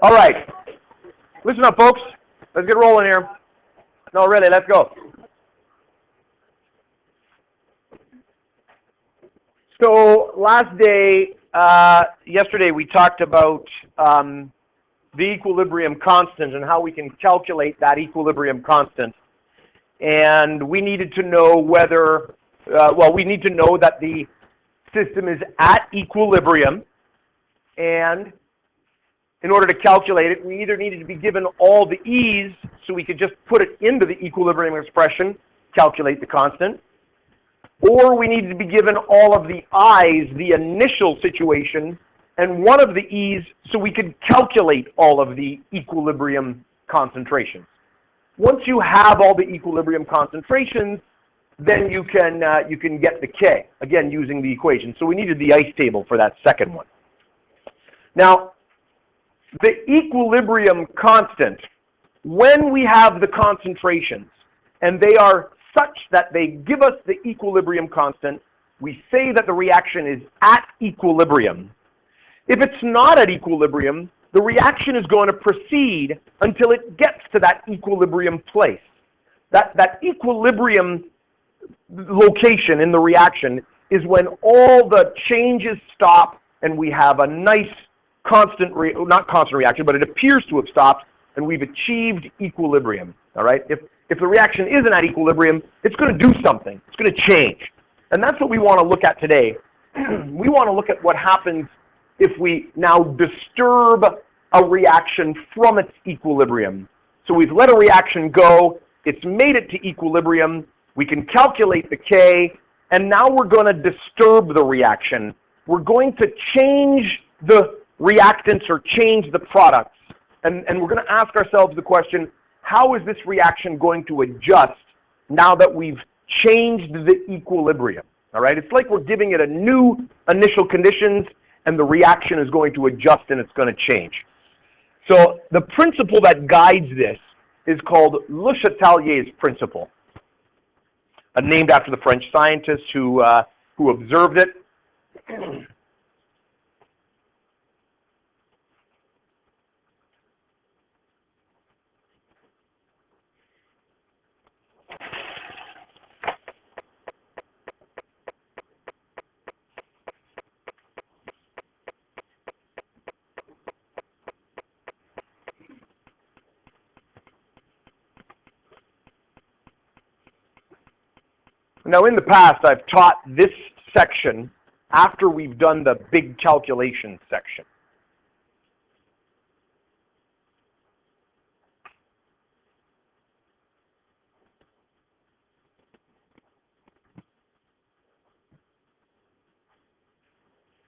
All right. Listen up, folks. Let's get rolling here. No, really, let's go. So last day, yesterday, we talked about the equilibrium constant and how we can calculate that equilibrium constant. And we needed to know whether, we need to know that the system is at equilibrium. And in order to calculate it, we either needed to be given all the e's, so we could just put it into the equilibrium expression, calculate the constant, or we needed to be given all of the i's, the initial situation, and one of the e's, so we could calculate all of the equilibrium concentrations. Once you have all the equilibrium concentrations, then you can get the K, again using the equation. So we needed the ice table for that second one. Now, the equilibrium constant, when we have the concentrations, and they are such that they give us the equilibrium constant, we say that the reaction is at equilibrium. If it's not at equilibrium, the reaction is going to proceed until it gets to that equilibrium place. That equilibrium location in the reaction is when all the changes stop and we have a nice not constant reaction, but it appears to have stopped and we've achieved equilibrium. All right? If the reaction isn't at equilibrium, it's going to do something. It's going to change. And that's what we want to look at today. We want to look at what happens if we now disturb a reaction from its equilibrium. So we've let a reaction go, it's made it to equilibrium, we can calculate the K, and now we're going to disturb the reaction. We're going to change the reactants or change the products. And we're going to ask ourselves the question, how is this reaction going to adjust now that we've changed the equilibrium? All right, it's like we're giving it a new initial conditions, and the reaction is going to adjust and it's going to change. So the principle that guides this is called LeChatelie's principle, named after the French scientist who observed it. Now, in the past, I've taught this section after we've done the big calculation section.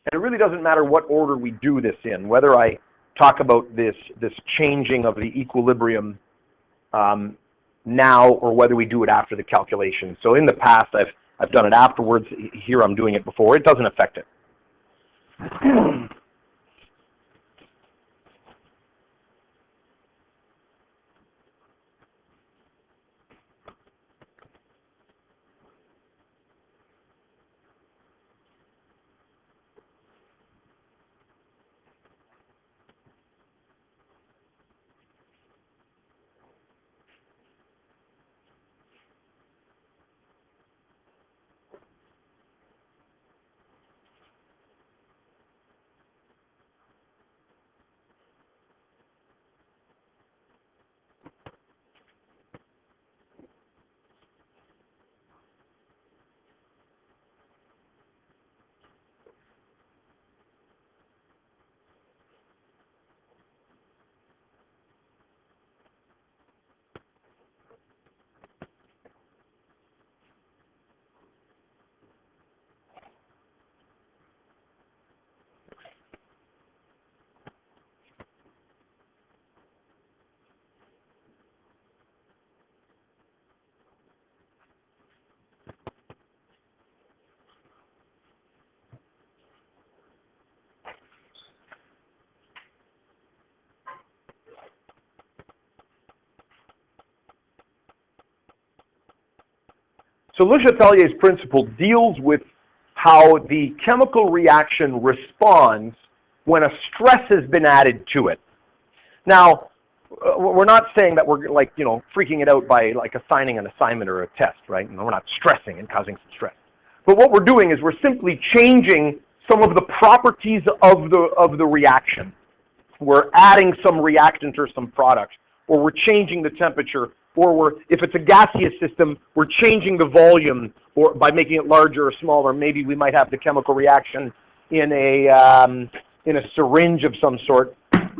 And it really doesn't matter what order we do this in, whether I talk about this changing of the equilibrium now or whether we do it after the calculation. So in the past, I've done it afterwards. Here I'm doing it before. It doesn't affect it. So LeChatelie's principle deals with how the chemical reaction responds when a stress has been added to it. Now, we're not saying that we're like, freaking it out by like assigning an assignment or a test, right? We're not stressing and causing some stress. But what we're doing is we're simply changing some of the properties of the reaction. We're adding some reactant or some product, or we're changing the temperature, or if it's a gaseous system, we're changing the volume, or by making it larger or smaller. Maybe we might have the chemical reaction in a syringe of some sort.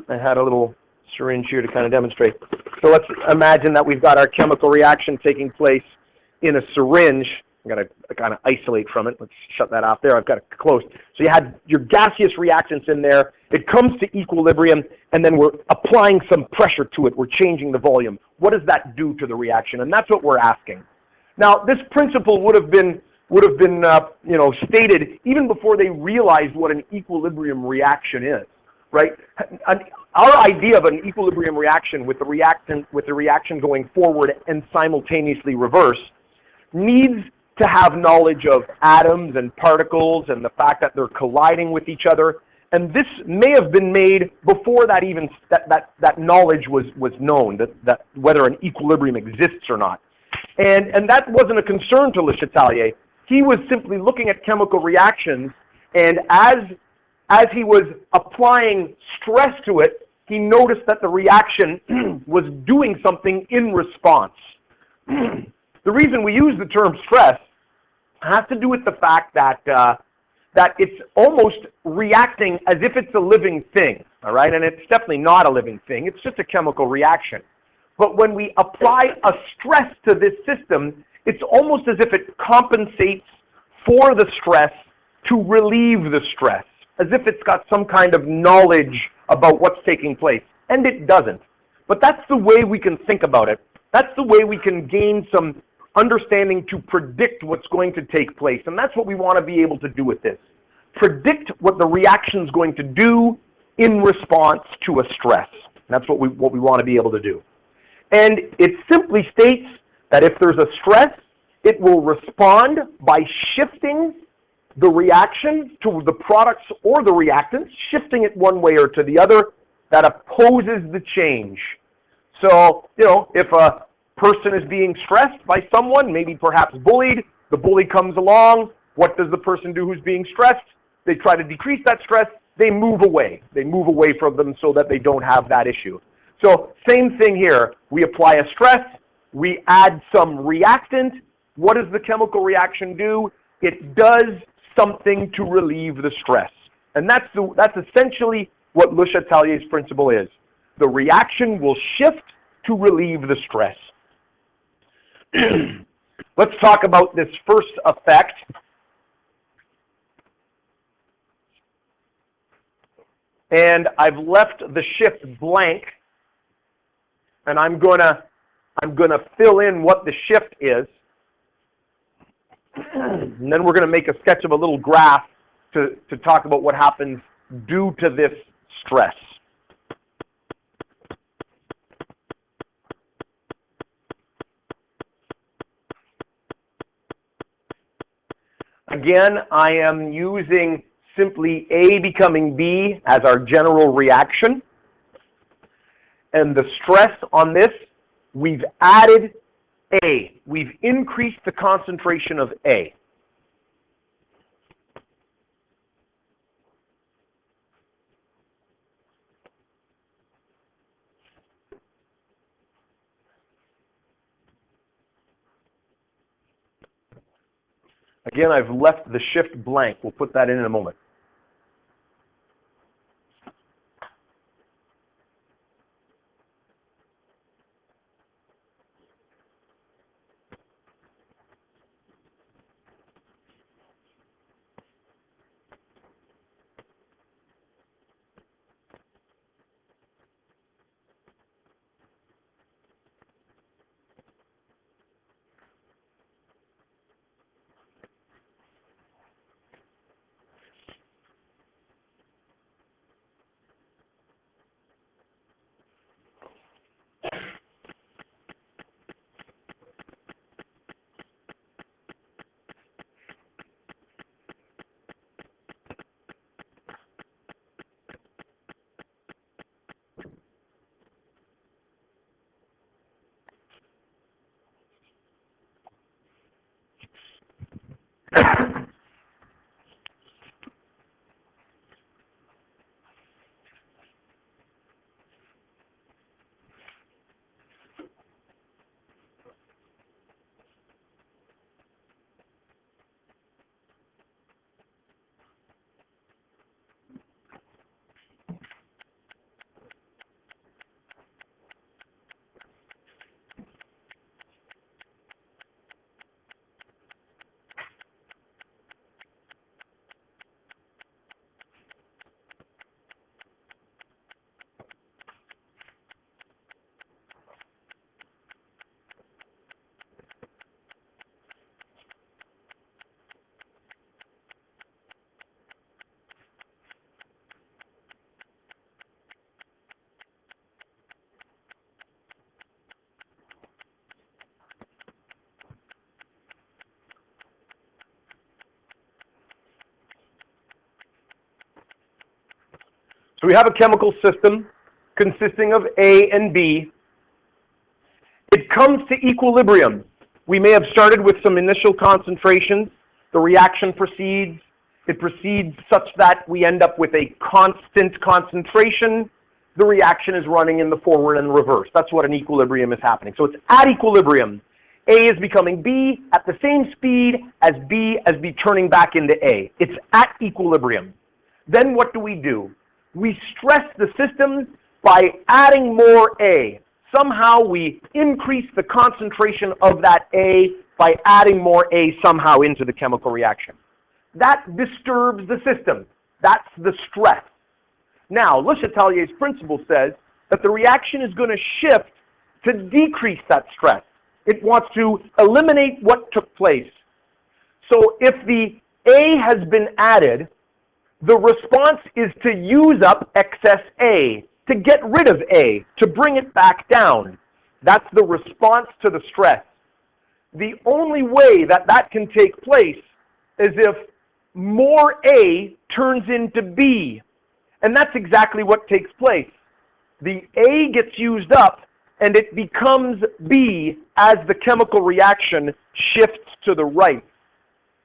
I had a little syringe here to kind of demonstrate. So let's imagine that we've got our chemical reaction taking place in a syringe. I've got to kind of isolate from it. Let's shut that off there. I've got it closed. So you had your gaseous reactants in there. It comes to equilibrium, and then we're applying some pressure to it. We're changing the volume. What does that do to the reaction? And that's what we're asking. Now, this principle would have been stated even before they realized what an equilibrium reaction is, right? Our idea of an equilibrium reaction with the reaction going forward and simultaneously reverse needs to have knowledge of atoms and particles and the fact that they're colliding with each other. And this may have been made before that even that knowledge was known, that whether an equilibrium exists or not. And that wasn't a concern to LeChatelier. He was simply looking at chemical reactions, and as he was applying stress to it, he noticed that the reaction was doing something in response. The reason we use the term stress has to do with the fact that it's almost reacting as if it's a living thing, all right? And it's definitely not a living thing. It's just a chemical reaction. But when we apply a stress to this system, it's almost as if it compensates for the stress to relieve the stress, as if it's got some kind of knowledge about what's taking place. And it doesn't. But that's the way we can think about it. That's the way we can gain some understanding to predict what's going to take place. And that's what we want to be able to do with this. Predict what the reaction is going to do in response to a stress. That's what we want to be able to do. And it simply states that if there's a stress, it will respond by shifting the reaction to the products or the reactants, shifting it one way or to the other, that opposes the change. So, if a person is being stressed by someone, maybe perhaps bullied, the bully comes along, what does the person do who's being stressed? They try to decrease that stress, they move away. They move away from them so that they don't have that issue. So, same thing here. We apply a stress, we add some reactant. What does the chemical reaction do? It does something to relieve the stress. And that's essentially what LeChatelier's principle is. The reaction will shift to relieve the stress. Let's talk about this first effect. And I've left the shift blank, and I'm gonna fill in what the shift is. And then we're going to make a sketch of a little graph to talk about what happens due to this stress. Again, I am using simply A becoming B as our general reaction. And the stress on this, we've added A. We've increased the concentration of A. Again, I've left the shift blank. We'll put that in a moment. So we have a chemical system consisting of A and B. It comes to equilibrium. We may have started with some initial concentrations. The reaction proceeds. It proceeds such that we end up with a constant concentration. The reaction is running in the forward and reverse. That's what an equilibrium is happening. So it's at equilibrium. A is becoming B at the same speed as B turning back into A. It's at equilibrium. Then what do? We stress the system by adding more A. Somehow we increase the concentration of that A by adding more A somehow into the chemical reaction. That disturbs the system. That's the stress. Now, LeChatelie's principle says that the reaction is going to shift to decrease that stress. It wants to eliminate what took place. So if the A has been added, the response is to use up excess A, to get rid of A, to bring it back down. That's the response to the stress. The only way that that can take place is if more A turns into B. And that's exactly what takes place. The A gets used up and it becomes B as the chemical reaction shifts to the right.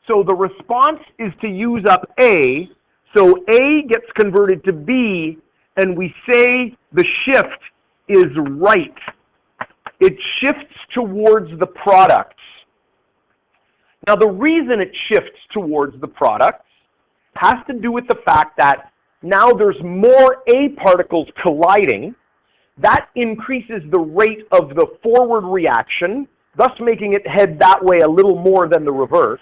So the response is to use up A, so A gets converted to B, and we say the shift is right. It shifts towards the products. Now the reason it shifts towards the products has to do with the fact that now there's more A particles colliding. That increases the rate of the forward reaction, thus making it head that way a little more than the reverse.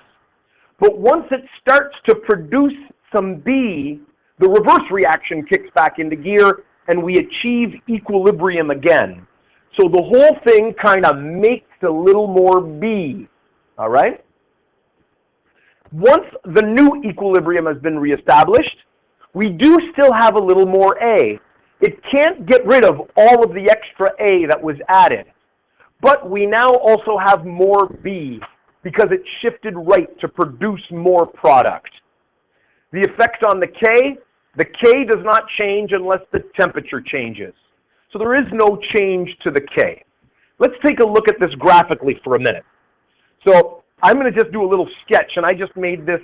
But once it starts to produce some B, the reverse reaction kicks back into gear and we achieve equilibrium again. So the whole thing kind of makes a little more B, all right? Once the new equilibrium has been reestablished, we do still have a little more A. It can't get rid of all of the extra A that was added. But we now also have more B because it shifted right to produce more product. The effect on the K does not change unless the temperature changes. So there is no change to the K. Let's take a look at this graphically for a minute. So I'm going to just do a little sketch, and I just made this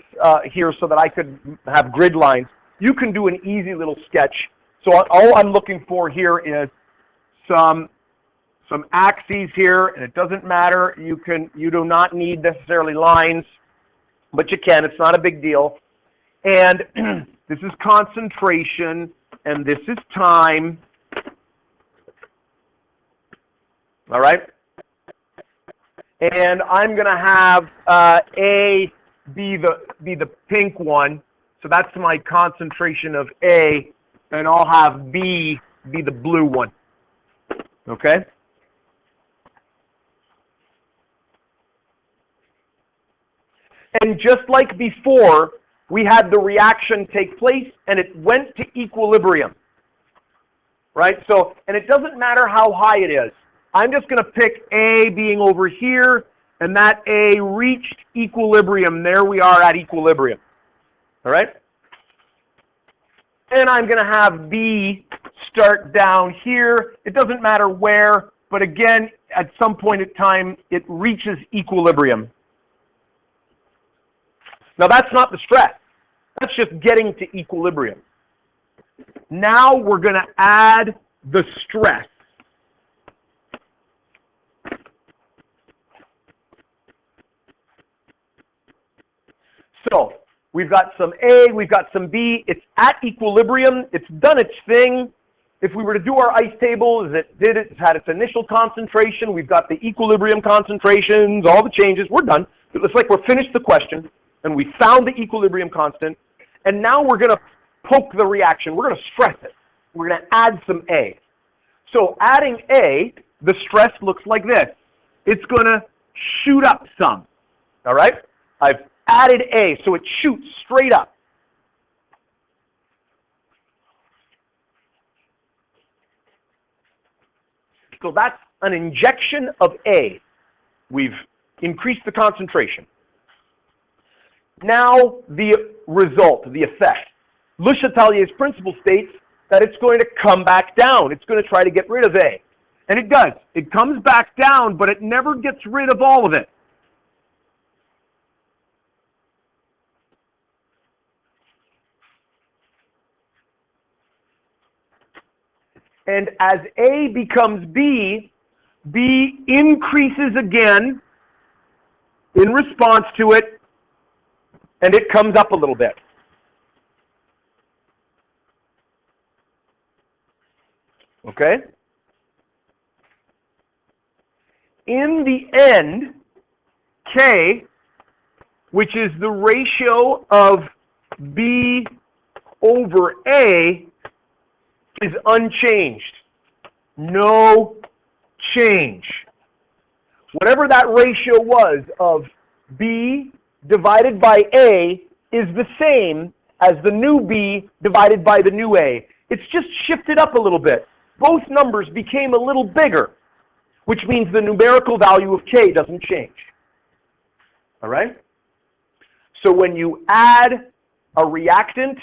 here so that I could have grid lines. You can do an easy little sketch. So all I'm looking for here is some axes here, and it doesn't matter. You do not need necessarily lines, but you can. It's not a big deal. And this is concentration, and this is time. All right? And I'm going to have A be the pink one. So that's my concentration of A, and I'll have B be the blue one. Okay? And just like before, we had the reaction take place and it went to equilibrium. Right? So, and it doesn't matter how high it is. I'm just going to pick A being over here, and that A reached equilibrium. There we are at equilibrium. All right? And I'm going to have B start down here. It doesn't matter where, but again, at some point in time, it reaches equilibrium. Now that's not the stress. That's just getting to equilibrium. Now we're going to add the stress. So we've got some A, we've got some B. It's at equilibrium. It's done its thing. If we were to do our ice table, it's had its initial concentration. We've got the equilibrium concentrations, all the changes. We're done. It's like we're finished the question, and we found the equilibrium constant. And now we're going to poke the reaction. We're going to stress it. We're going to add some A. So adding A, the stress looks like this. It's going to shoot up some. All right? I've added A, so it shoots straight up. So that's an injection of A. We've increased the concentration. Now the result, the effect. LeChatelie's principle states that it's going to come back down. It's going to try to get rid of A. And it does. It comes back down, but it never gets rid of all of it. And as A becomes B, B increases again in response to it, and it comes up a little bit. Okay? In the end, K, which is the ratio of B over A, is unchanged. No change. Whatever that ratio was of B divided by A is the same as the new B divided by the new A. It's just shifted up a little bit. Both numbers became a little bigger, which means the numerical value of K doesn't change. All right? So when you add a reactant,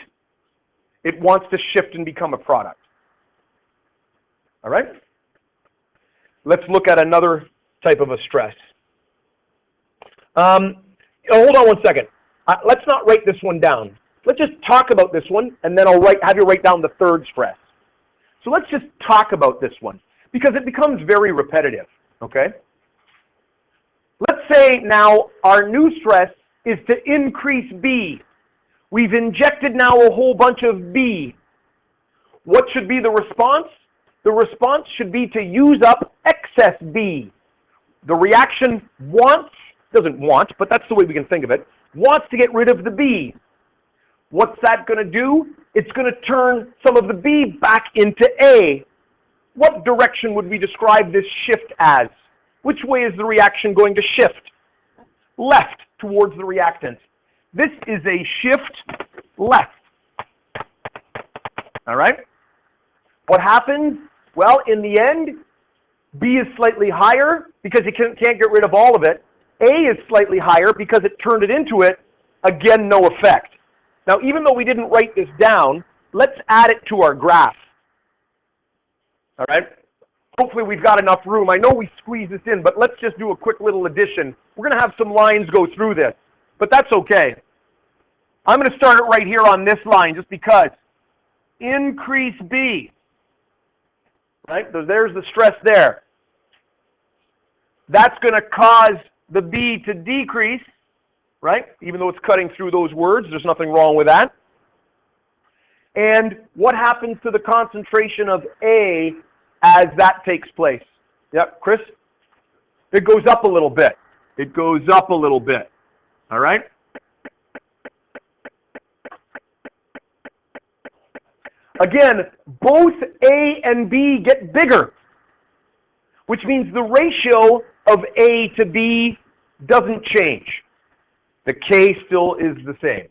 it wants to shift and become a product. All right? Let's look at another type of a stress. Hold on one second. Let's not write this one down. Let's just talk about this one, and then I'll have you write down the third stress. So let's just talk about this one, because it becomes very repetitive, okay? Let's say now our new stress is to increase B. We've injected now a whole bunch of B. What should be the response? The response should be to use up excess B. The reaction doesn't want, but that's the way we can think of it, wants to get rid of the B. What's that going to do? It's going to turn some of the B back into A. What direction would we describe this shift as? Which way is the reaction going to shift? Left, towards the reactant. This is a shift left. All right? What happens? Well, in the end, B is slightly higher because you can't get rid of all of it. A is slightly higher because it turned it into it. Again, no effect. Now, even though we didn't write this down, let's add it to our graph. All right? Hopefully we've got enough room. I know we squeezed this in, but let's just do a quick little addition. We're going to have some lines go through this, but that's okay. I'm going to start it right here on this line just because. Increase B. Right? So there's the stress there. That's going to cause the B to decrease, right? Even though it's cutting through those words, there's nothing wrong with that. And what happens to the concentration of A as that takes place? Yep, Chris? It goes up a little bit. It goes up a little bit. All right? Again, both A and B get bigger, which means the ratio of A to B doesn't change. The K still is the same.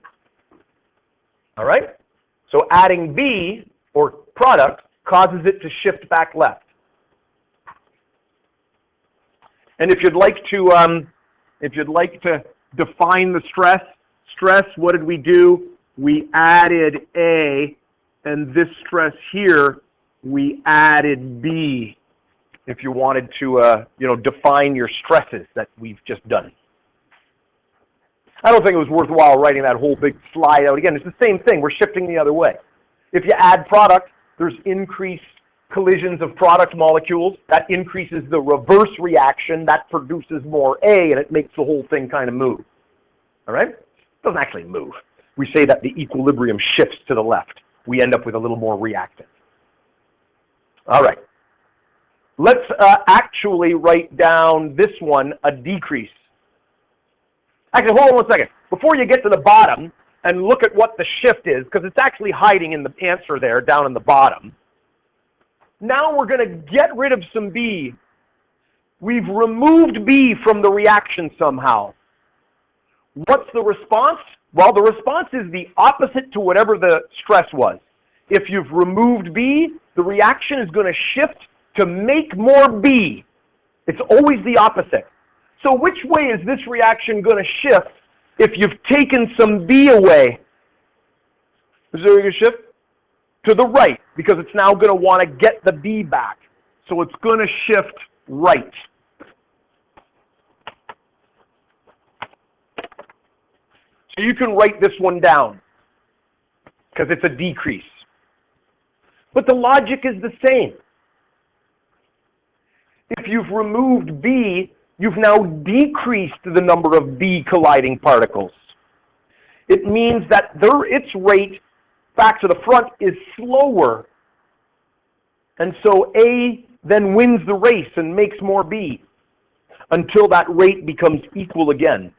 All right? So adding B, or product, causes it to shift back left. And if you'd like to define the stress, what did we do? We added A, and this stress here, we added B. If you wanted to, define your stresses that we've just done. I don't think it was worthwhile writing that whole big slide out again. It's the same thing. We're shifting the other way. If you add product, there's increased collisions of product molecules. That increases the reverse reaction. That produces more A, and it makes the whole thing kind of move. All right? It doesn't actually move. We say that the equilibrium shifts to the left. We end up with a little more reactant. All right. Let's actually write down this one, a decrease. Actually, hold on one second. Before you get to the bottom and look at what the shift is, because it's actually hiding in the answer there, down in the bottom. Now we're going to get rid of some B. We've removed B from the reaction somehow. What's the response? Well, the response is the opposite to whatever the stress was. If you've removed B, the reaction is going to shift to make more B. It's always the opposite. So which way is this reaction going to shift if you've taken some B away? Is it going to shift? to the right because it's now going to want to get the B back. So it's going to shift right. So you can write this one down because it's a decrease. But the logic is the same. If you've removed B, you've now decreased the number of B colliding particles. It means that its rate back to the front is slower. And so A then wins the race and makes more B until that rate becomes equal again.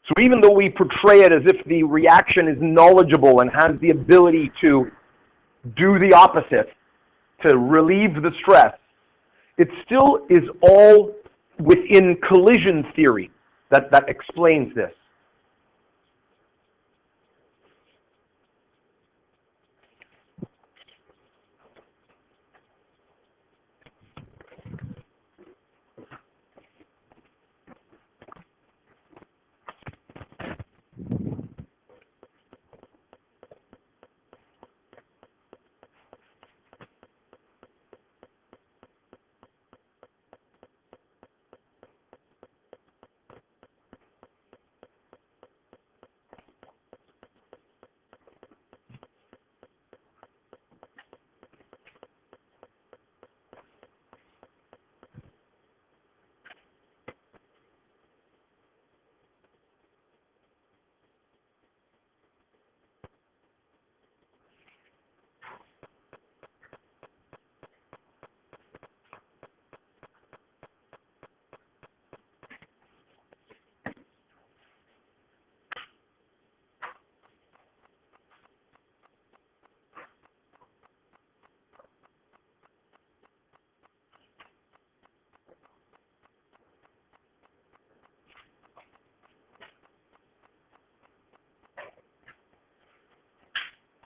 So even though we portray it as if the reaction is knowledgeable and has the ability to do the opposite, to relieve the stress, it still is all within collision theory that explains this.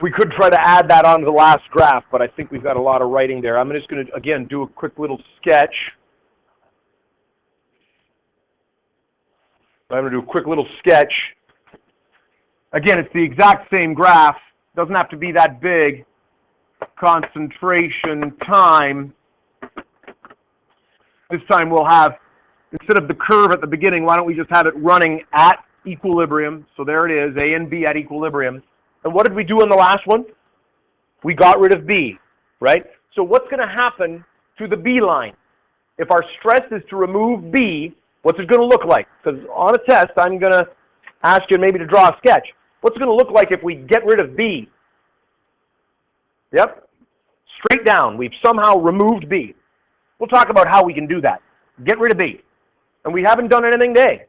We could try to add that onto the last graph, but I think we've got a lot of writing there. I'm just going to, again, do a quick little sketch. I'm going to do a quick little sketch. Again, it's the exact same graph. Doesn't have to be that big. Concentration, time. This time we'll have, instead of the curve at the beginning, why don't we just have it running at equilibrium? So there it is, A and B at equilibrium. And what did we do on the last one? We got rid of B, right? So what's going to happen to the B line? If our stress is to remove B, what's it going to look like? Because on a test, I'm going to ask you maybe to draw a sketch. What's it going to look like if we get rid of B? Yep, straight down. We've somehow removed B. We'll talk about how we can do that. Get rid of B. And we haven't done anything today.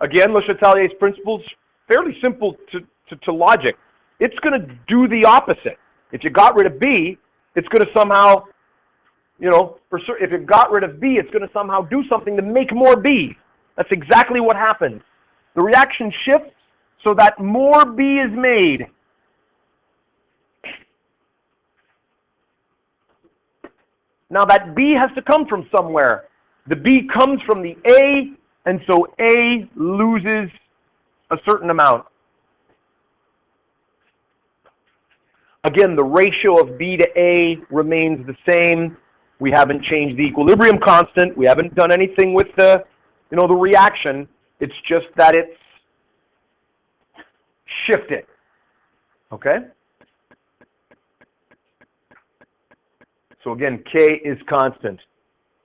Again, LeChatelie's principles, fairly simple to logic. It's going to do the opposite. If you got rid of B, it's going to somehow, if you got rid of B, it's going to somehow do something to make more B. That's exactly what happens. The reaction shifts so that more B is made. Now that B has to come from somewhere. The B comes from the A, and so A loses a certain amount. Again, the ratio of B to A remains the same. We haven't changed the equilibrium constant. We haven't done anything with the reaction. It's just that it's shifted. Okay? So again, K is constant.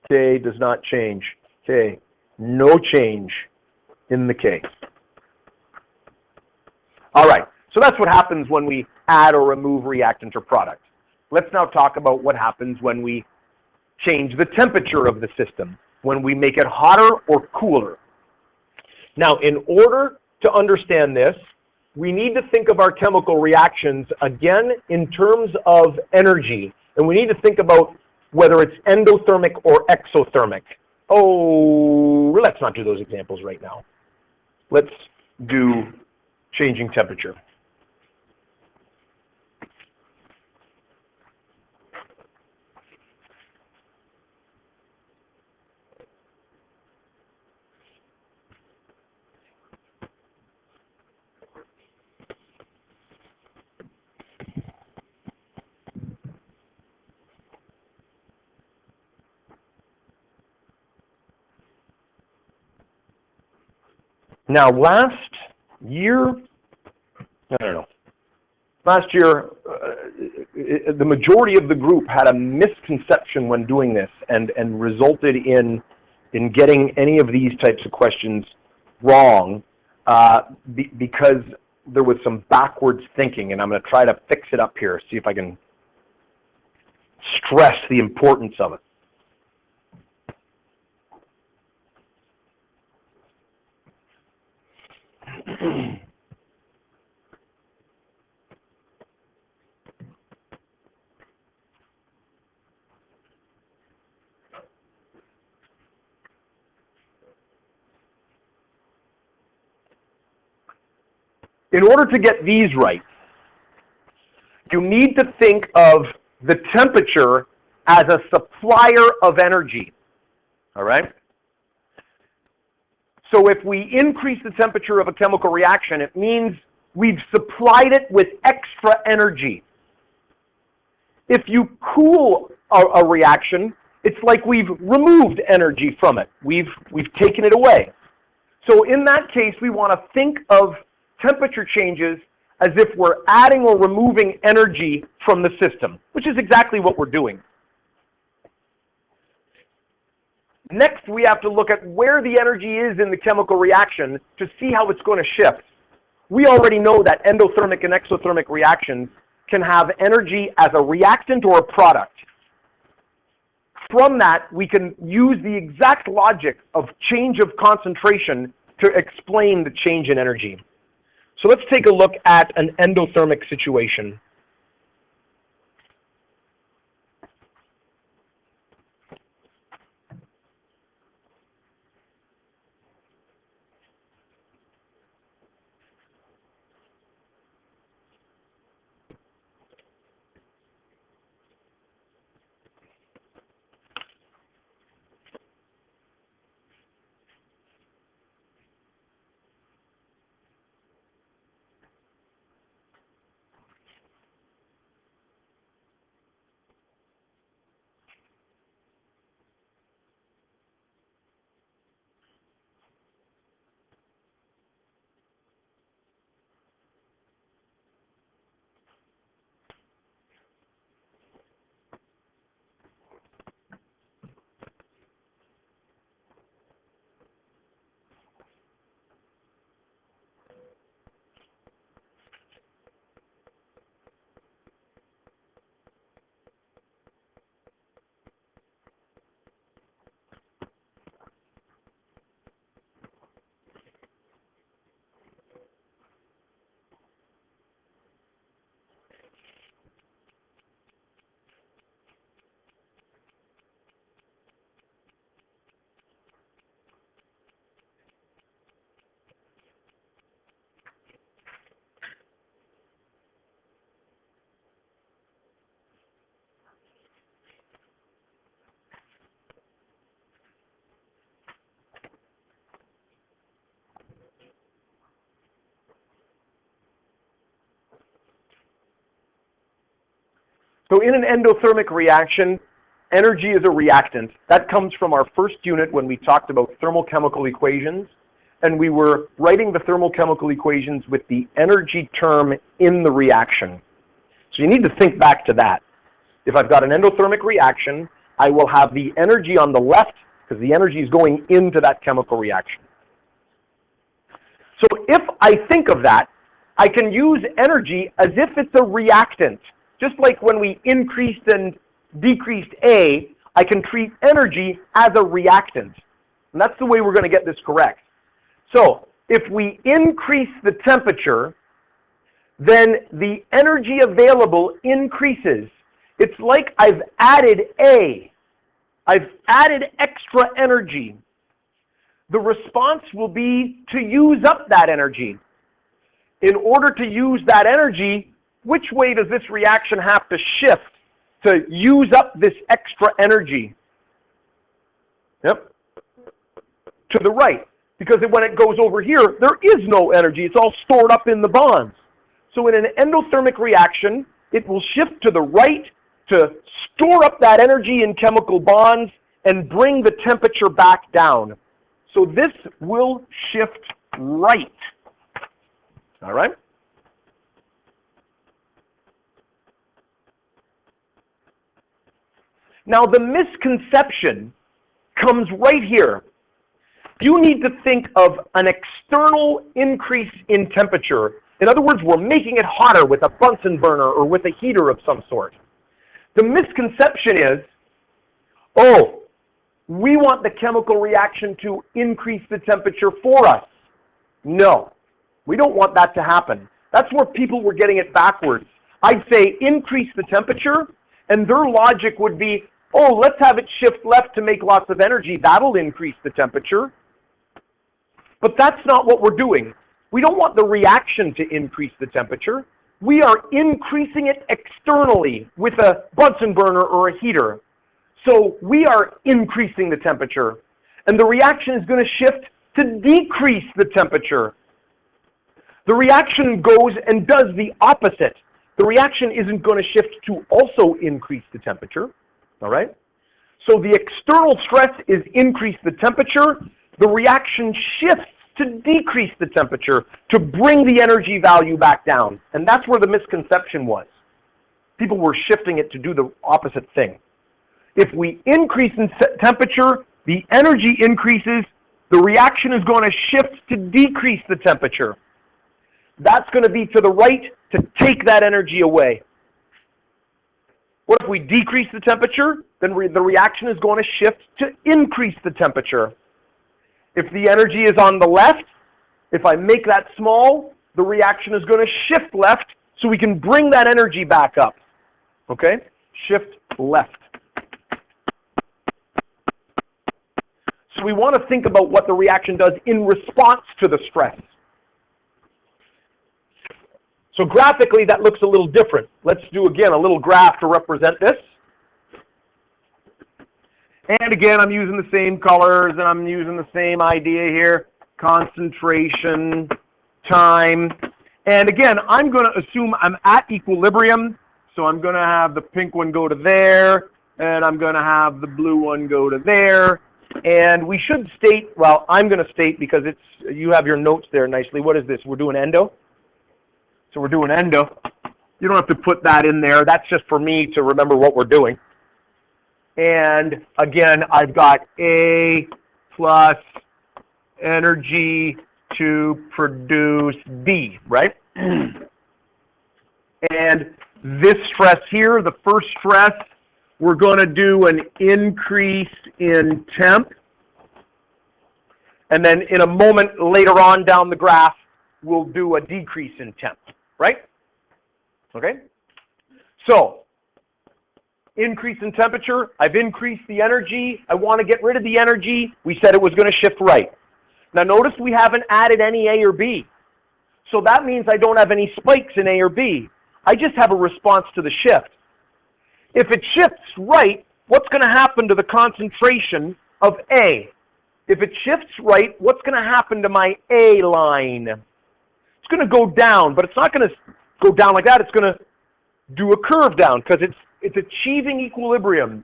K does not change. K, no change in the K. All right, so that's what happens when we add or remove reactant or product. Let's now talk about what happens when we change the temperature of the system, when we make it hotter or cooler. Now, in order to understand this, we need to think of our chemical reactions, again, in terms of energy. And we need to think about whether it's endothermic or exothermic. Oh, let's not do those examples right now. Let's do changing temperature. Now, last year, the majority of the group had a misconception when doing this and resulted in getting any of these types of questions wrong because there was some backwards thinking, and I'm going to try to fix it up here, see if I can stress the importance of it. In order to get these right, you need to think of the temperature as a supplier of energy, all right? So if we increase the temperature of a chemical reaction, it means we've supplied it with extra energy. If you cool a reaction, it's like we've removed energy from it. We've taken it away. So in that case, we want to think of temperature changes as if we're adding or removing energy from the system, which is exactly what we're doing. Next, we have to look at where the energy is in the chemical reaction to see how it's going to shift. We already know that endothermic and exothermic reactions can have energy as a reactant or a product. From that, we can use the exact logic of change of concentration to explain the change in energy. So let's take a look at an endothermic situation. So in an endothermic reaction, energy is a reactant. That comes from our first unit when we talked about thermochemical equations, and we were writing the thermochemical equations with the energy term in the reaction. So you need to think back to that. If I've got an endothermic reaction, I will have the energy on the left because the energy is going into that chemical reaction. So if I think of that, I can use energy as if it's a reactant. Just like when we increased and decreased A, I can treat energy as a reactant. And that's the way we're going to get this correct. So if we increase the temperature, then the energy available increases. It's like I've added A. I've added extra energy. The response will be to use up that energy. In order to use that energy, which way does this reaction have to shift to use up this extra energy? Yep, to the right. Because when it goes over here, there is no energy. It's all stored up in the bonds. So in an endothermic reaction, it will shift to the right to store up that energy in chemical bonds and bring the temperature back down. So this will shift right. All right? Now, the misconception comes right here. You need to think of an external increase in temperature. In other words, we're making it hotter with a Bunsen burner or with a heater of some sort. The misconception is, oh, we want the chemical reaction to increase the temperature for us. No, we don't want that to happen. That's where people were getting it backwards. I'd say increase the temperature, and their logic would be, oh, let's have it shift left to make lots of energy. That'll increase the temperature. But that's not what we're doing. We don't want the reaction to increase the temperature. We are increasing it externally with a Bunsen burner or a heater. So we are increasing the temperature. And the reaction is going to shift to decrease the temperature. The reaction goes and does the opposite. The reaction isn't going to shift to also increase the temperature. All right? So the external stress is increase the temperature. The reaction shifts to decrease the temperature to bring the energy value back down. And that's where the misconception was. People were shifting it to do the opposite thing. If we increase in temperature, the energy increases, the reaction is going to shift to decrease the temperature. That's going to be to the right to take that energy away. What if we decrease the temperature? Then the reaction is going to shift to increase the temperature. If the energy is on the left, if I make that small, the reaction is going to shift left so we can bring that energy back up. Okay? Shift left. So we want to think about what the reaction does in response to the stress. So graphically, that looks a little different. Let's do, again, a little graph to represent this. And again, I'm using the same colors, and I'm using the same idea here. Concentration, time. And again, I'm going to assume I'm at equilibrium. So I'm going to have the pink one go to there, and I'm going to have the blue one go to there. And we should state, well, I'm going to state because you have your notes there nicely. What is this? We're doing endo? So we're doing endo. You don't have to put that in there. That's just for me to remember what we're doing. And again, I've got A plus energy to produce B, right? And this stress here, the first stress, we're going to do an increase in temp. And then in a moment later on down the graph, we'll do a decrease in temp, right? Okay? So, increase in temperature, I've increased the energy, I want to get rid of the energy, we said it was going to shift right. Now notice we haven't added any A or B. So that means I don't have any spikes in A or B. I just have a response to the shift. If it shifts right, what's going to happen to the concentration of A? If it shifts right, what's going to happen to my A line? It's going to go down, but it's not going to go down like that. It's going to do a curve down because it's achieving equilibrium.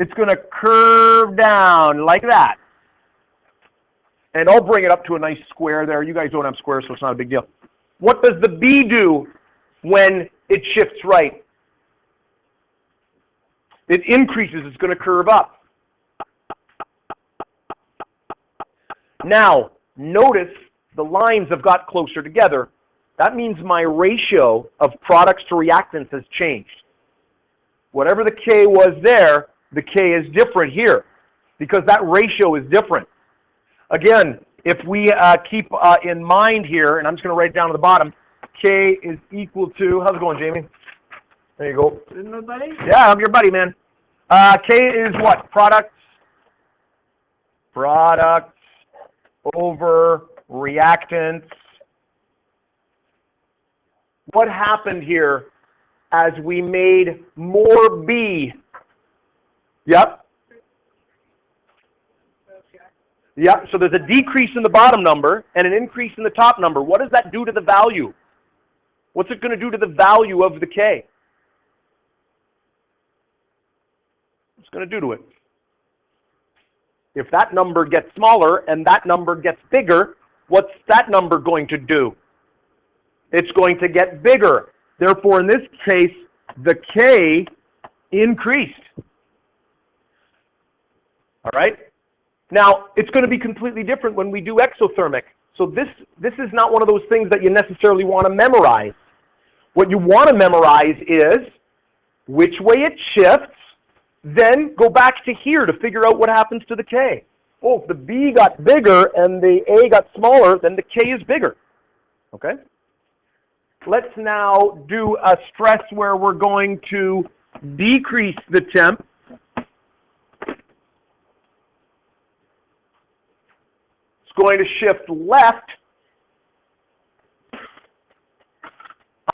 It's going to curve down like that. And I'll bring it up to a nice square there. You guys don't have squares, so it's not a big deal. What does the B do when it shifts right? It increases. It's going to curve up. Now, notice the lines have got closer together. That means my ratio of products to reactants has changed. Whatever the K was there, the K is different here because that ratio is different. Again, if we keep in mind here, and I'm just going to write it down to the bottom, K is equal to, how's it going, Jamie? There you go. Isn't that buddy? Yeah, I'm your buddy, man. K is what? Products over reactants. What happened here as we made more B? Yep. Yep, so there's a decrease in the bottom number and an increase in the top number. What does that do to the value? What's it going to do to the value of the K? What's it going to do to it? If that number gets smaller and that number gets bigger, what's that number going to do? It's going to get bigger. Therefore, in this case, the K increased. All right? Now, it's going to be completely different when we do exothermic. So this is not one of those things that you necessarily want to memorize. What you want to memorize is which way it shifts, then go back to here to figure out what happens to the K. Oh, if the B got bigger and the A got smaller, then the K is bigger. Okay? Let's now do a stress where we're going to decrease the temp. It's going to shift left.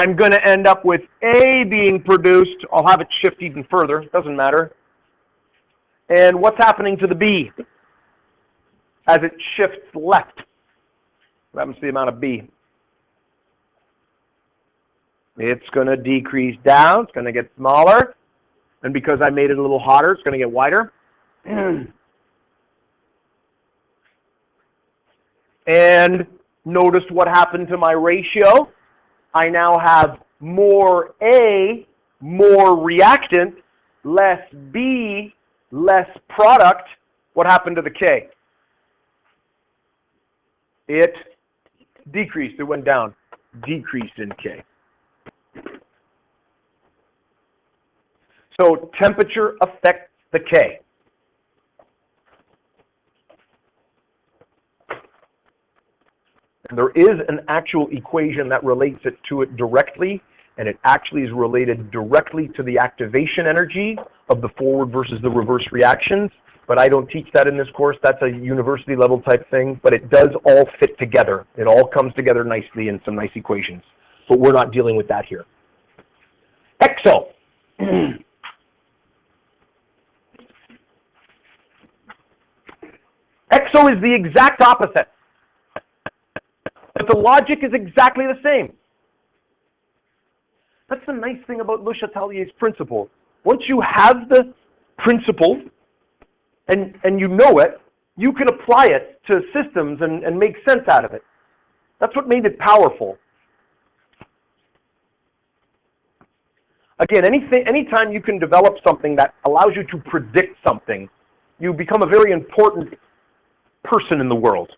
I'm going to end up with A being produced. I'll have it shift even further. Doesn't matter. And what's happening to the B as it shifts left? What happens to the amount of B? It's going to decrease down. It's going to get smaller. And because I made it a little hotter, it's going to get wider. And notice what happened to my ratio. I now have more A, more reactant, less B, less product. What happened to the K? It decreased. It went down. Decreased in K. So temperature affects the K. And there is an actual equation that relates it to it directly, and it actually is related directly to the activation energy of the forward versus the reverse reactions. But I don't teach that in this course. That's a university level type thing, but it does all fit together. It all comes together nicely in some nice equations. But we're not dealing with that here. Exo. Exo is the exact opposite. But the logic is exactly the same. That's the nice thing about LeChatelie's principle. Once you have the principle and you know it, you can apply it to systems and make sense out of it. That's what made it powerful. Again, anytime you can develop something that allows you to predict something, you become a very important person in the world.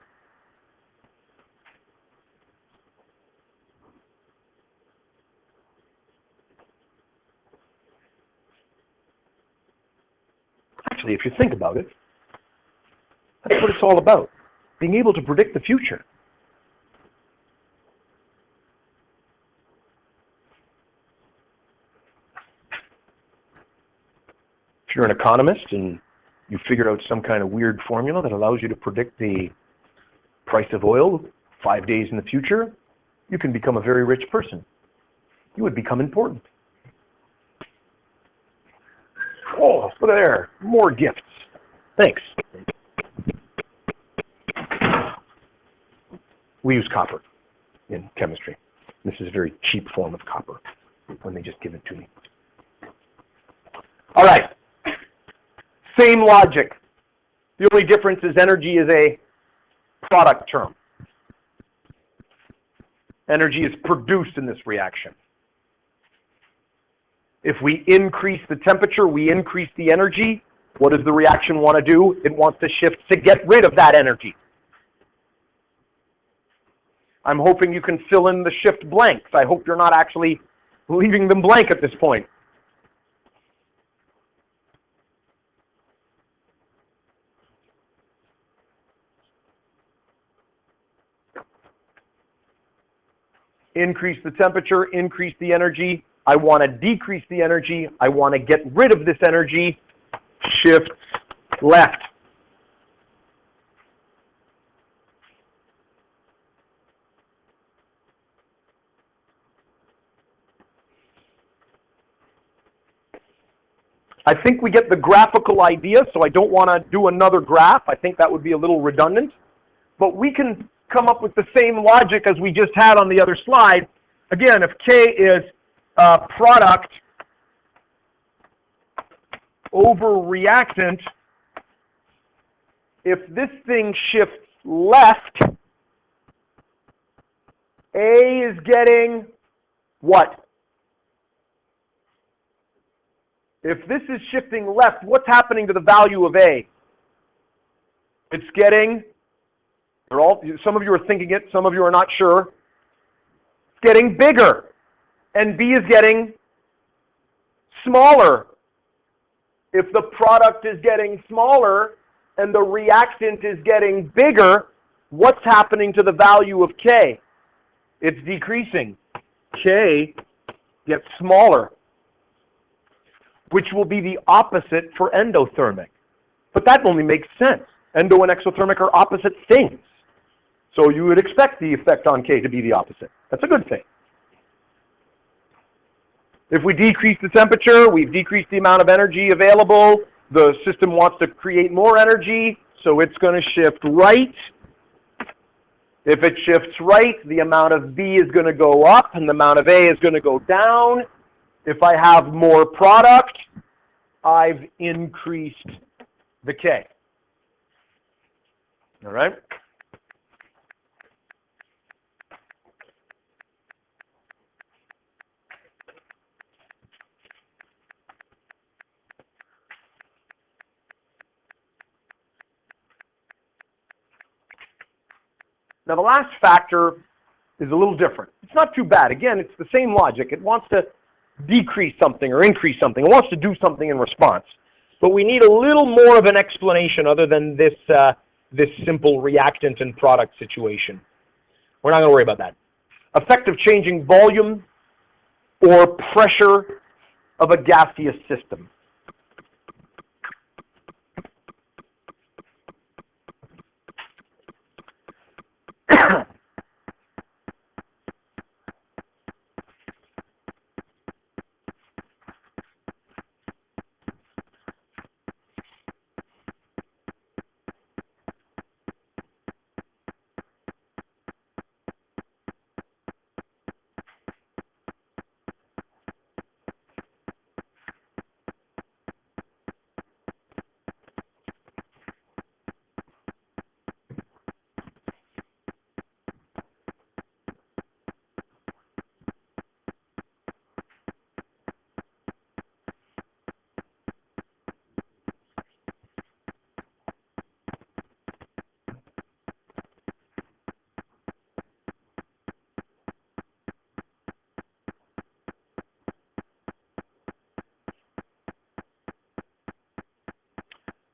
Actually, if you think about it, that's what it's all about, being able to predict the future. If you're an economist and you figure out some kind of weird formula that allows you to predict the price of oil 5 days in the future, you can become a very rich person. You would become important. Oh, look at there. More gifts. Thanks. We use copper in chemistry. This is a very cheap form of copper when they just give it to me. All right. Same logic. The only difference is energy is a product term. Energy is produced in this reaction. If we increase the temperature, we increase the energy. What does the reaction want to do? It wants to shift to get rid of that energy. I'm hoping you can fill in the shift blanks. I hope you're not actually leaving them blank at this point. Increase the temperature, increase the energy. I want to decrease the energy. I want to get rid of this energy. Shift left. I think we get the graphical idea, so I don't want to do another graph. I think that would be a little redundant. But we can come up with the same logic as we just had on the other slide. Again, if K is product over reactant, if this thing shifts left, A is getting what? If this is shifting left, what's happening to the value of A? It's getting, some of you are thinking it, some of you are not sure. It's getting bigger. And B is getting smaller. If the product is getting smaller and the reactant is getting bigger, what's happening to the value of K? It's decreasing. K gets smaller, which will be the opposite for endothermic. But that only makes sense. Endo and exothermic are opposite things. So you would expect the effect on K to be the opposite. That's a good thing. If we decrease the temperature, we've decreased the amount of energy available. The system wants to create more energy, so it's going to shift right. If it shifts right, the amount of B is going to go up and the amount of A is going to go down. If I have more product, I've increased the K. All right? Now, the last factor is a little different. It's not too bad. Again, it's the same logic. It wants to decrease something or increase something. It wants to do something in response. But we need a little more of an explanation other than this, this simple reactant and product situation. We're not going to worry about that. Effect of changing volume or pressure of a gaseous system.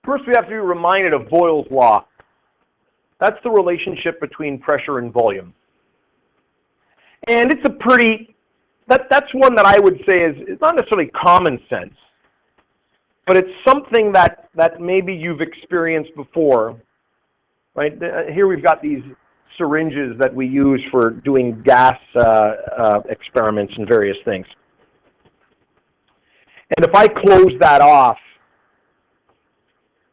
First, we have to be reminded of Boyle's law. That's the relationship between pressure and volume. And it's a pretty, that's one that I would say is not necessarily common sense, but it's something that maybe you've experienced before, right? Here we've got these syringes that we use for doing gas experiments and various things. And if I close that off,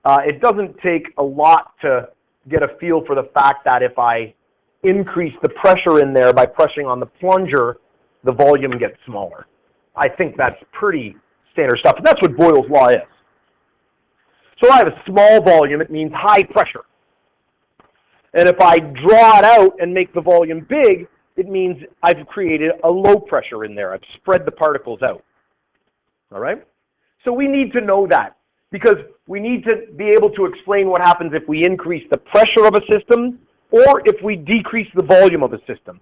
it doesn't take a lot to get a feel for the fact that if I increase the pressure in there by pressing on the plunger, the volume gets smaller. I think that's pretty standard stuff, and that's what Boyle's law is. So I have a small volume, it means high pressure. And if I draw it out and make the volume big, it means I've created a low pressure in there. I've spread the particles out. All right? So we need to know that, because we need to be able to explain what happens if we increase the pressure of a system or if we decrease the volume of a system.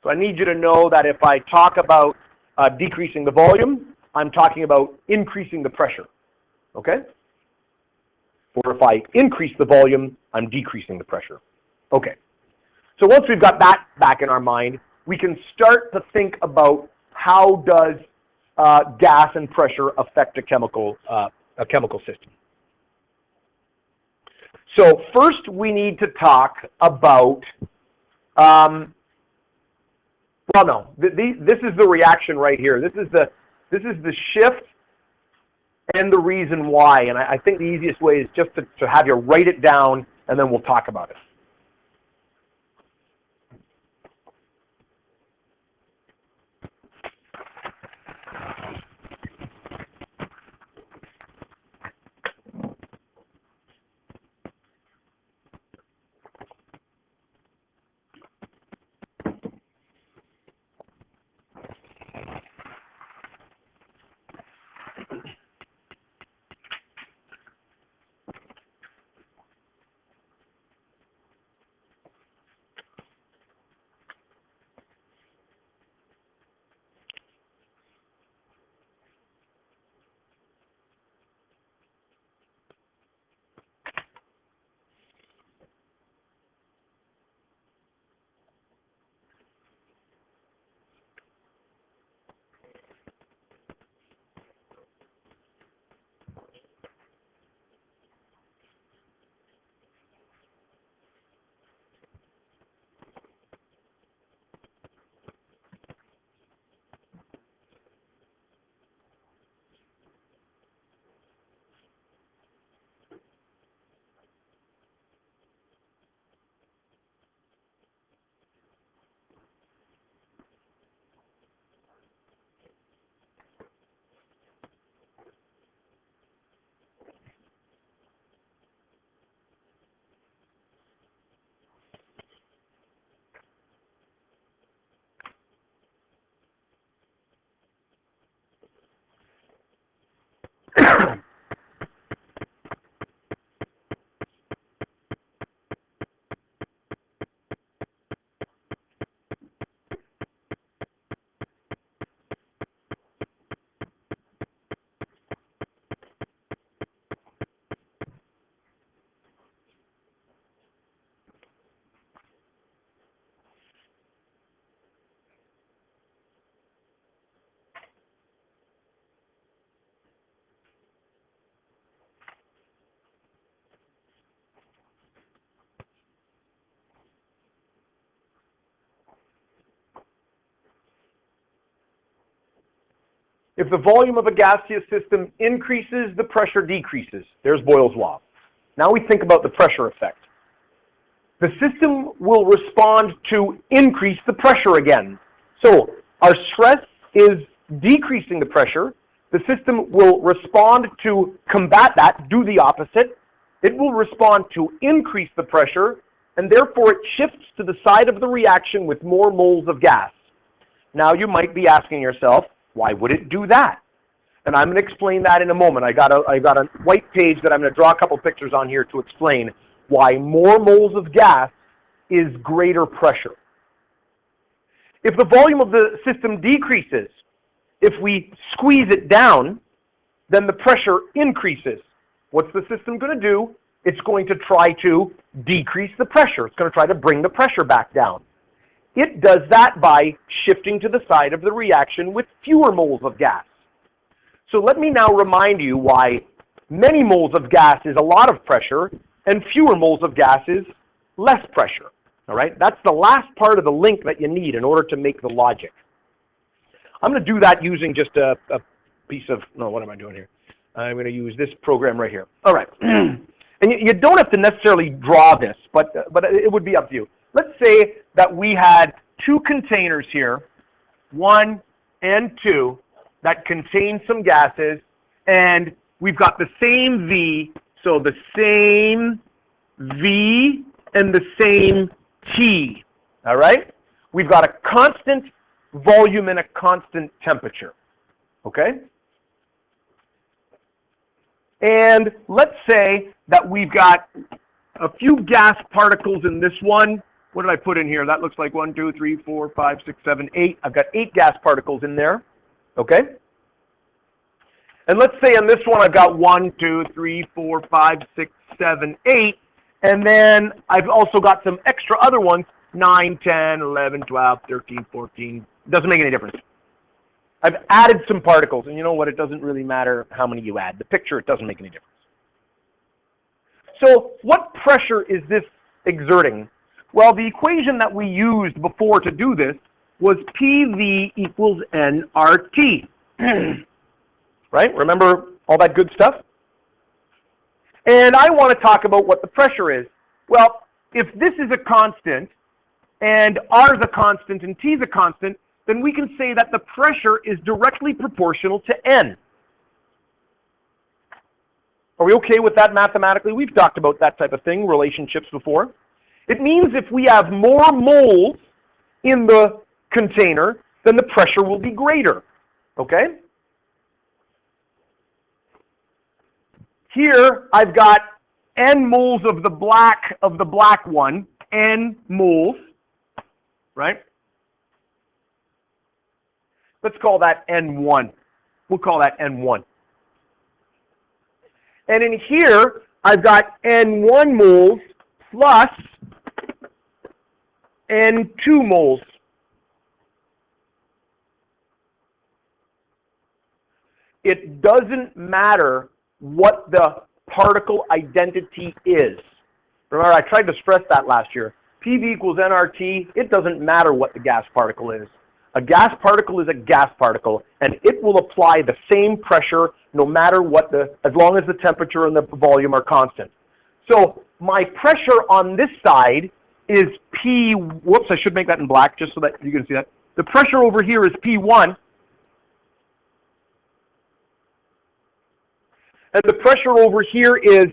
So I need you to know that if I talk about decreasing the volume, I'm talking about increasing the pressure, okay? Or if I increase the volume, I'm decreasing the pressure. Okay. So once we've got that back in our mind, we can start to think about how does gas and pressure affect a chemical system. So first we need to talk about, this is the reaction right here. This is the shift and the reason why. And I think the easiest way is just to have you write it down, and then we'll talk about it. If the volume of a gaseous system increases, the pressure decreases. There's Boyle's law. Now we think about the pressure effect. The system will respond to increase the pressure again. So our stress is decreasing the pressure. The system will respond to combat that, do the opposite. It will respond to increase the pressure, and therefore it shifts to the side of the reaction with more moles of gas. Now you might be asking yourself, why would it do that? And I'm going to explain that in a moment. I got a white page that I'm going to draw a couple pictures on here to explain why more moles of gas is greater pressure. If the volume of the system decreases, if we squeeze it down, then the pressure increases. What's the system going to do? It's going to try to decrease the pressure. It's going to try to bring the pressure back down. It does that by shifting to the side of the reaction with fewer moles of gas. So let me now remind you why many moles of gas is a lot of pressure and fewer moles of gas is less pressure. All right? That's the last part of the link that you need in order to make the logic. I'm going to do that using just a piece of, no, what am I doing here? I'm going to use this program right here. All right. And you don't have to necessarily draw this, but it would be up to you. Let's say that we had two containers here, 1 and 2, that contain some gases, and we've got the same V, so the same V and the same T, all right? We've got a constant volume and a constant temperature, okay? And let's say that we've got a few gas particles in this one. What did I put in here? That looks like 1, 2, 3, 4, 5, 6, 7, 8. I've got 8 gas particles in there, okay? And let's say on this one I've got 1, 2, 3, 4, 5, 6, 7, 8. And then I've also got some extra other ones, 9, 10, 11, 12, 13, 14. Doesn't make any difference. I've added some particles, and you know what? It doesn't really matter how many you add. The picture, it doesn't make any difference. So what pressure is this exerting? Well, the equation that we used before to do this was PV equals nRT. Right? Remember all that good stuff? And I want to talk about what the pressure is. Well, if this is a constant, and R is a constant, and T is a constant, then we can say that the pressure is directly proportional to N. Are we okay with that mathematically? We've talked about that type of thing, relationships before. It means if we have more moles in the container, then the pressure will be greater, okay? Here, I've got N moles of the black one, N moles, right? Let's call that N1. We'll call that N1. And in here, I've got N1 moles plus N2 moles. It doesn't matter what the particle identity is. Remember, I tried to stress that last year. PV equals nRT. It doesn't matter what the gas particle is. A gas particle is a gas particle, and it will apply the same pressure no matter what as long as the temperature and the volume are constant. So my pressure on this side is P, whoops, I should make that in black just so that you can see that. The pressure over here is P1, and the pressure over here is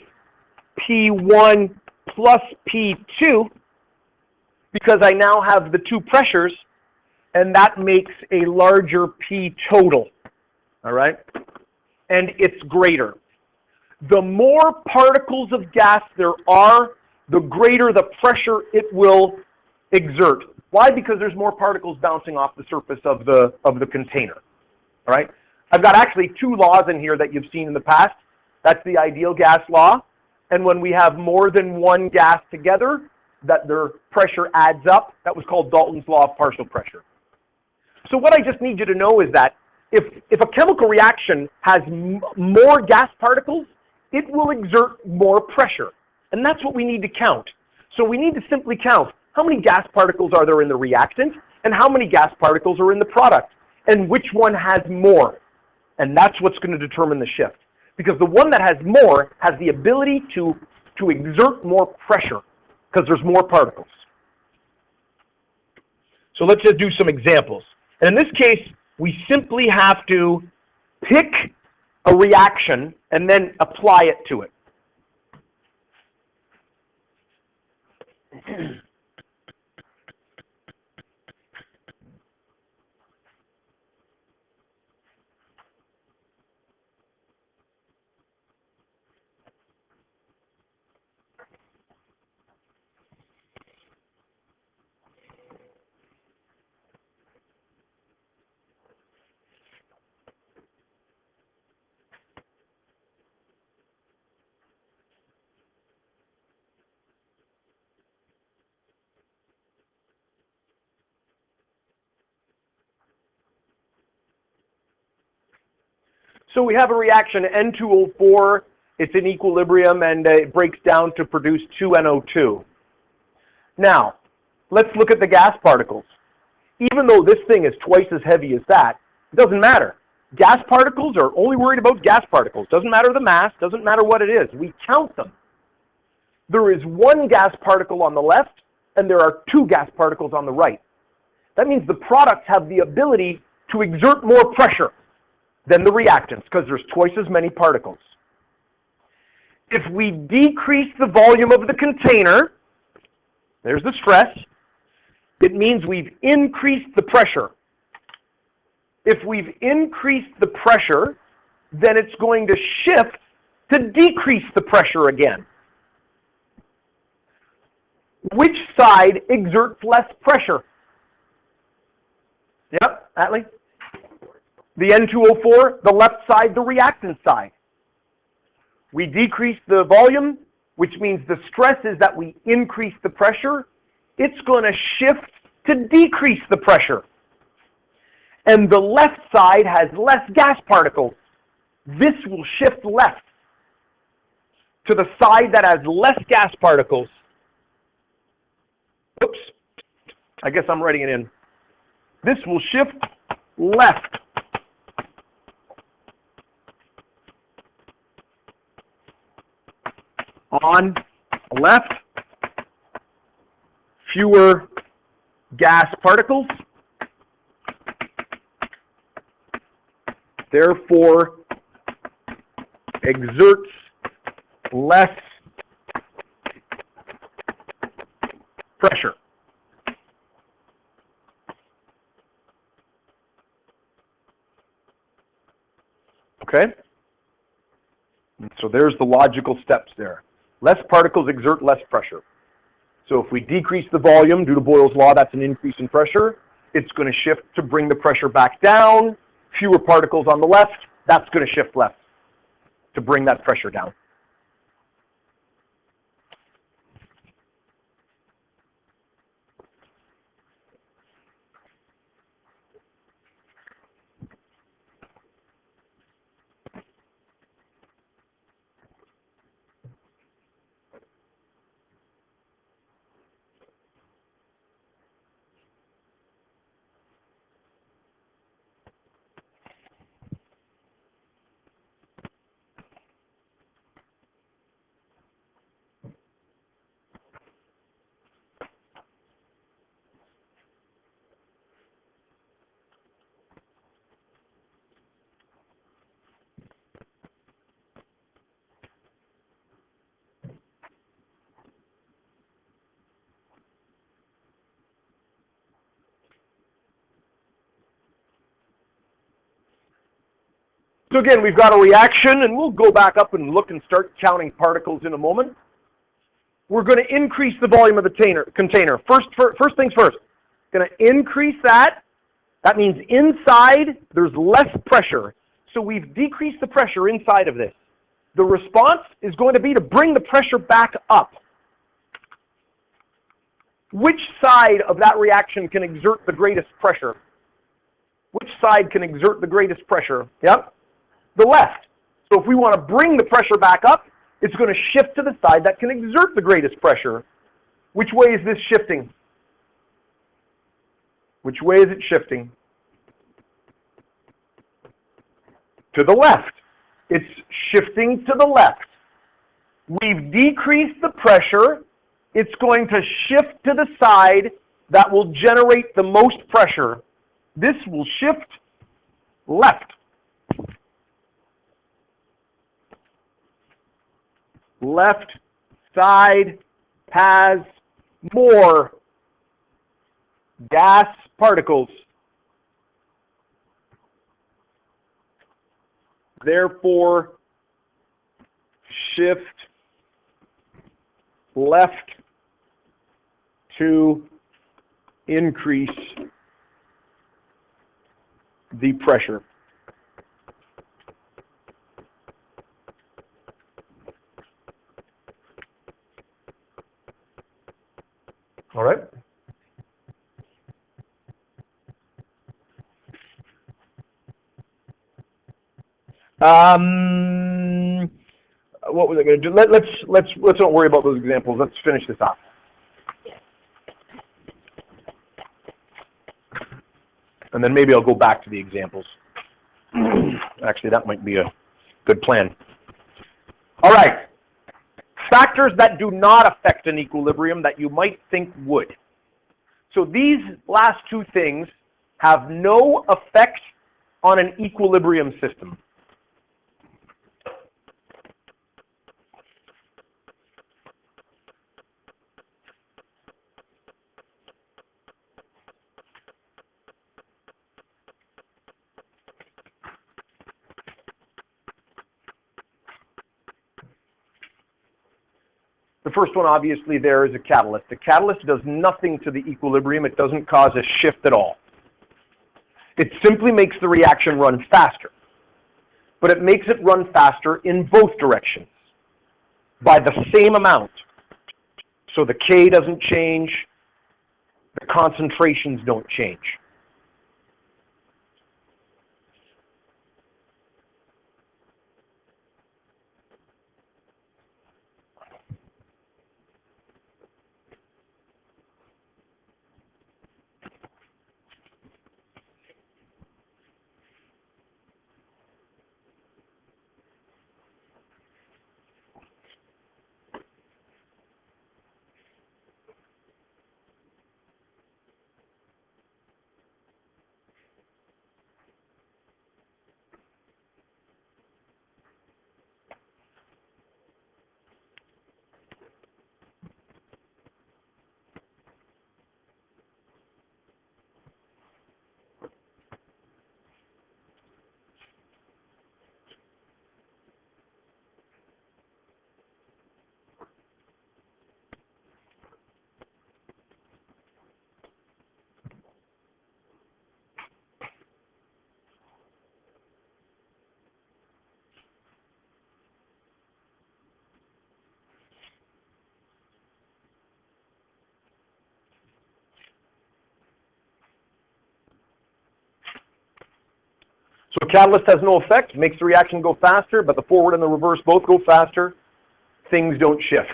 P1 plus P2, because I now have the two pressures, and that makes a larger P total, all right? And it's greater. The more particles of gas there are, the greater the pressure it will exert. Why? Because there's more particles bouncing off the surface of the container, all right? I've got actually 2 laws in here that you've seen in the past. That's the ideal gas law, and when we have more than one gas together, that their pressure adds up. That was called Dalton's law of partial pressure. So what I just need you to know is that if a chemical reaction has more gas particles, it will exert more pressure. And that's what we need to count. So we need to simply count how many gas particles are there in the reactant and how many gas particles are in the product and which one has more. And that's what's going to determine the shift. Because the one that has more has the ability to exert more pressure because there's more particles. So let's just do some examples. And in this case, we simply have to pick a reaction and then apply it to it. So we have a reaction N2O4, it's in equilibrium and it breaks down to produce 2NO2. Now, let's look at the gas particles. Even though this thing is twice as heavy as that, it doesn't matter. Gas particles are only worried about gas particles. Doesn't matter the mass, doesn't matter what it is. We count them. There is one gas particle on the left and there are two gas particles on the right. That means the products have the ability to exert more pressure than the reactants because there's twice as many particles. If we decrease the volume of the container, there's the stress, it means we've increased the pressure. If we've increased the pressure, then it's going to shift to decrease the pressure again. Which side exerts less pressure? Yep, Atlee? The N2O4, the left side, the reactant side. We decrease the volume, which means the stress is that we increase the pressure. It's going to shift to decrease the pressure. And the left side has less gas particles. This will shift left to the side that has less gas particles. Oops, I guess I'm writing it in. This will shift left. On left, fewer gas particles, therefore exerts less pressure. Okay? And so there's the logical steps there. Less particles exert less pressure. So if we decrease the volume due to Boyle's law, that's an increase in pressure. It's going to shift to bring the pressure back down. Fewer particles on the left, that's going to shift left to bring that pressure down. So again, we've got a reaction, and we'll go back up and look and start counting particles in a moment. We're going to increase the volume of the container. First things first. Going to increase that. That means inside there's less pressure. So we've decreased the pressure inside of this. The response is going to be to bring the pressure back up. Which side of that reaction can exert the greatest pressure? Which side can exert the greatest pressure? Yep. The left. So if we want to bring the pressure back up, it's going to shift to the side that can exert the greatest pressure. Which way is this shifting? Which way is it shifting? to the left. It's shifting to the left. We've decreased the pressure. It's going to shift to the side that will generate the most pressure. This will shift left. Left side has more gas particles. Therefore, shift left to increase the pressure. All right. What was I going to do? Let's not worry about those examples. Let's finish this off. And then maybe I'll go back to the examples. Actually, that might be a good plan. All right. Factors that do not affect an equilibrium that you might think would. So these last two things have no effect on an equilibrium system. The first one, obviously, there is a catalyst. The catalyst does nothing to the equilibrium. It doesn't cause a shift at all. It simply makes the reaction run faster. But it makes it run faster in both directions by the same amount. So the K doesn't change, the concentrations don't change. So catalyst has no effect, makes the reaction go faster, but the forward and the reverse both go faster. Things don't shift.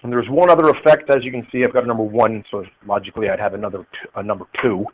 And there's one other effect, as you can see. I've got a number 1, so logically I'd have a number 2.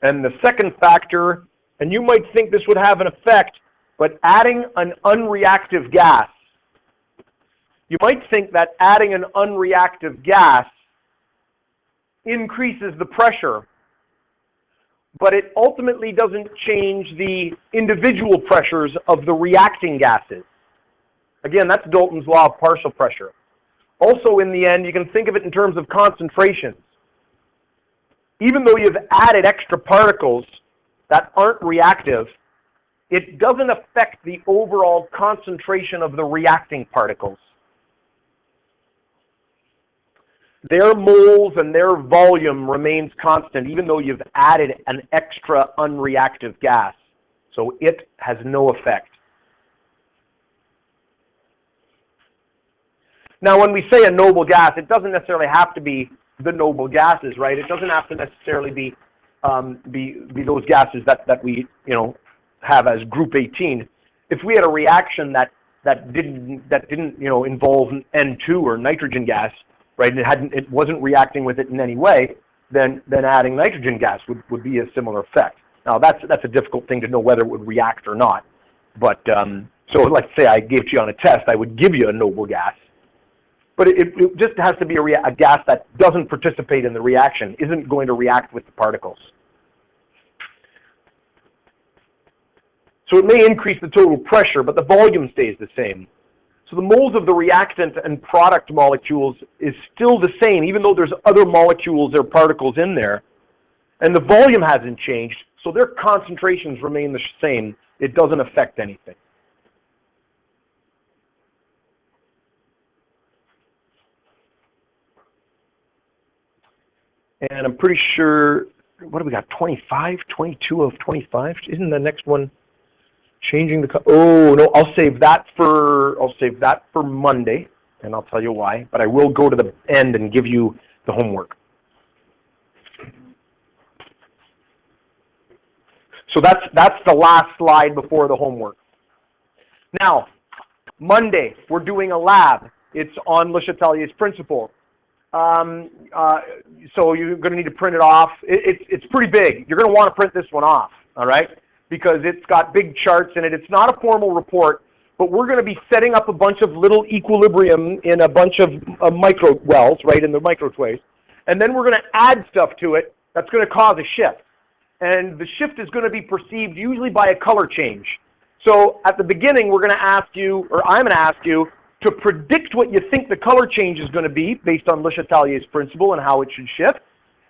And the second factor, and you might think this would have an effect, but adding an unreactive gas, you might think that adding an unreactive gas increases the pressure, but it ultimately doesn't change the individual pressures of the reacting gases. Again, that's Dalton's law of partial pressure. Also, in the end, you can think of it in terms of concentrations. Even though you've added extra particles that aren't reactive, it doesn't affect the overall concentration of the reacting particles. Their moles and their volume remains constant even though you've added an extra unreactive gas. So it has no effect. Now when we say a noble gas, it doesn't necessarily have to be the noble gases, right? It doesn't have to necessarily be those gases that we have as group 18. If we had a reaction that didn't involve N2 or nitrogen gas, right? And it wasn't reacting with it in any way, then adding nitrogen gas would be a similar effect. Now that's a difficult thing to know whether it would react or not. But so let's say I gave you on a test, I would give you a noble gas. But it just has to be a gas that doesn't participate in the reaction, isn't going to react with the particles. So it may increase the total pressure, but the volume stays the same. So the moles of the reactant and product molecules is still the same, even though there's other molecules or particles in there. And the volume hasn't changed, so their concentrations remain the same. It doesn't affect anything. And I'm pretty sure, what do we got, 25, 22 of 25? Isn't the next one changing the, oh no, I'll save that for Monday, and I'll tell you why, but I will go to the end and give you the homework. So that's the last slide before the homework. Now, Monday, we're doing a lab. It's on LeChatelie's principle. So you're going to need to print it off. It's pretty big. You're going to want to print this one off, all right? Because it's got big charts in it. It's not a formal report, but we're going to be setting up a bunch of little equilibrium in a bunch of micro wells, right, in the microtways. And then we're going to add stuff to it that's going to cause a shift. And the shift is going to be perceived usually by a color change. So at the beginning, we're going to ask you, or I'm going to ask you, to predict what you think the color change is going to be based on LeChatelie's principle and how it should shift.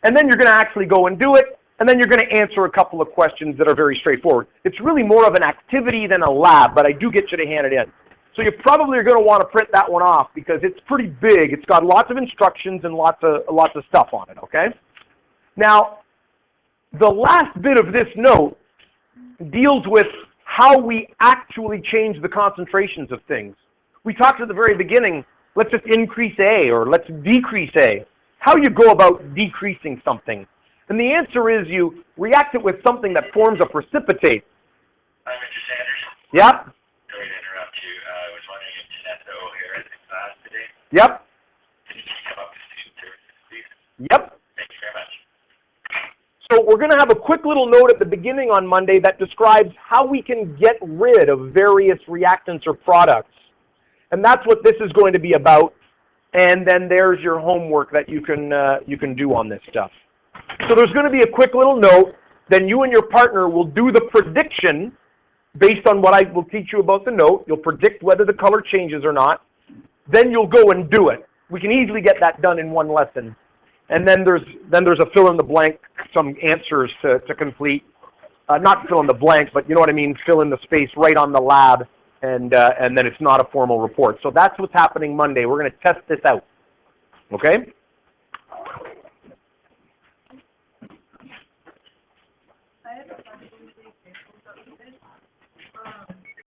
And then you're going to actually go and do it, and then you're going to answer a couple of questions that are very straightforward. It's really more of an activity than a lab, but I do get you to hand it in. So you probably are going to want to print that one off because it's pretty big. It's got lots of instructions and lots of stuff on it, okay? Now, the last bit of this note deals with how we actually change the concentrations of things. We talked at the very beginning, let's just increase A or let's decrease A. How you go about decreasing something. And the answer is you react it with something that forms a precipitate. Hi, Mr. Sanders. Yep. Sorry to interrupt you. I was wondering if Janessa O'Hare is in class today. Yep. Can you just come up to student services, please? Yep. Thank you very much. So we're going to have a quick little note at the beginning on Monday that describes how we can get rid of various reactants or products. And that's what this is going to be about. And then there's your homework that you can do on this stuff. So there's going to be a quick little note. Then you and your partner will do the prediction based on what I will teach you about the note. You'll predict whether the color changes or not. Then you'll go and do it. We can easily get that done in one lesson. And then there's a fill in the blank, some answers to complete. Not fill in the blank, but you know what I mean. Fill in the space right on the lab. And then it's not a formal report. So that's what's happening Monday. We're going to test this out. Okay?